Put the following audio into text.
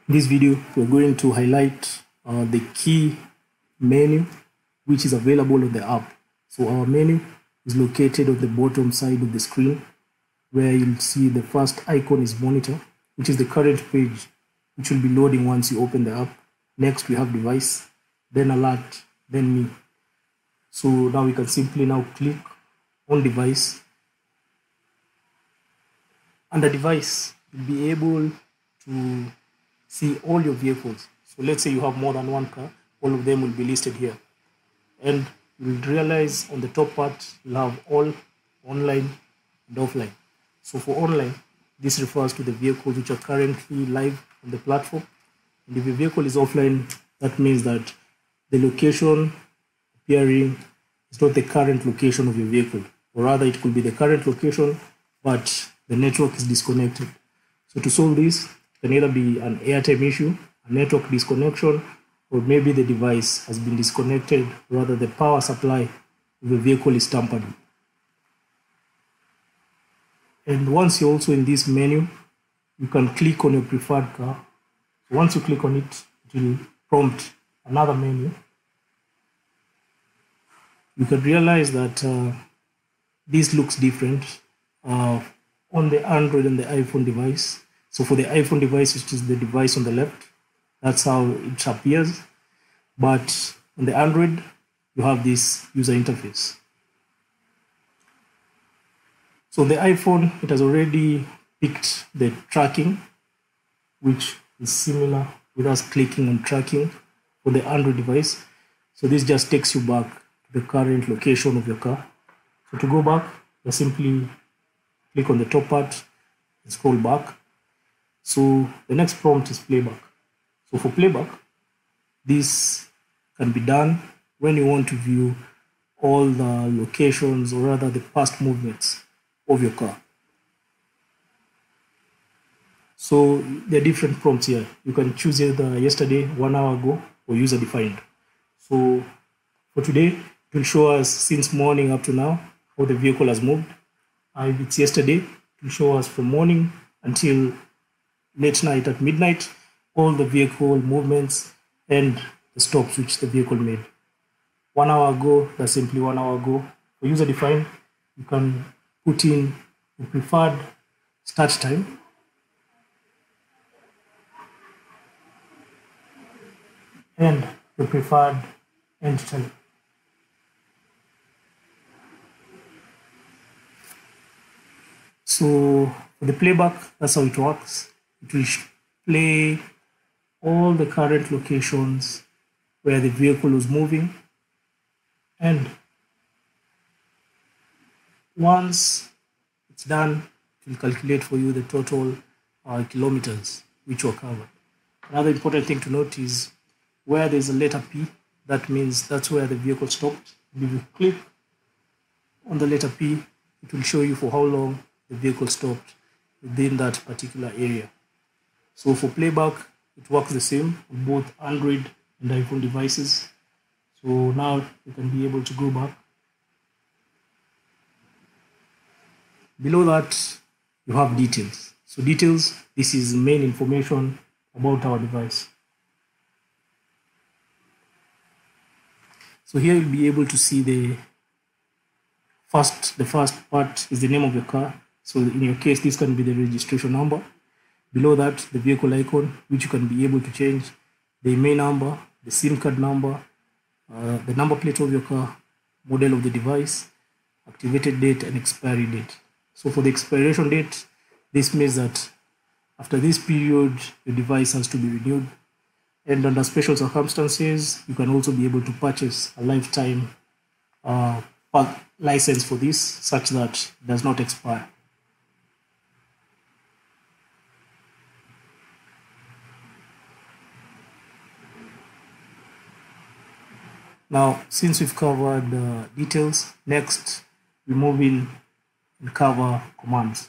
In this video, we're going to highlight the key menu which is available on the app. So our menu is located on the bottom side of the screen, where you'll see the first icon is monitor, which is the current page which will be loading once you open the app. Next we have device, then alert, then me. So now we can simply now click on device. Under device, you'll be able to see all your vehicles. So let's say you have more than one car, all of them will be listed here. And you'll realize on the top part, you'll have all online and offline. So for online, this refers to the vehicles which are currently live on the platform. And if your vehicle is offline, that means that the location appearing is not the current location of your vehicle, or rather it could be the current location, but the network is disconnected. So to solve this, it can either be an airtime issue, a network disconnection, or maybe the device has been disconnected, rather the power supply of the vehicle is tampered with. And once you're also in this menu, you can click on your preferred car. Once you click on it, it will prompt another menu. You can realize that this looks different on the Android and the iPhone device. So for the iPhone device, which is the device on the left, that's how it appears. But on the Android, you have this user interface. So the iPhone, it has already picked the tracking, which is similar with us clicking on tracking for the Android device. So this just takes you back to the current location of your car. So to go back, you simply click on the top part and scroll back. So the next prompt is playback. So for playback, this can be done when you want to view all the locations, or rather the past movements of your car. So there are different prompts here. You can choose either yesterday, 1 hour ago, or user defined. So for today, it will show us since morning up to now how the vehicle has moved. If it's yesterday, it will show us from morning until late night at midnight, all the vehicle movements and the stops which the vehicle made. 1 hour ago, that's simply 1 hour ago. For user defined, you can put in the preferred start time, and the preferred end time. So for the playback, that's how it works. It will play all the current locations where the vehicle was moving, and once it's done, it will calculate for you the total kilometers which were covered. Another important thing to note is where there's a letter P, that means that's where the vehicle stopped. If you click on the letter P, it will show you for how long the vehicle stopped within that particular area. So for playback, it works the same on both Android and iPhone devices. So now you can be able to go back. Below that, you have details. So details, this is main information about our device. So here you'll be able to see the first part is the name of your car. So in your case, this can be the registration number. Below that, the vehicle icon, which you can be able to change, the email number, the SIM card number, the number plate of your car, model of the device, activated date, and expiry date. So for the expiration date, this means that after this period, your device has to be renewed. And under special circumstances, you can also be able to purchase a lifetime license for this, such that it does not expire. Now, since we've covered details, next we move in and cover commands.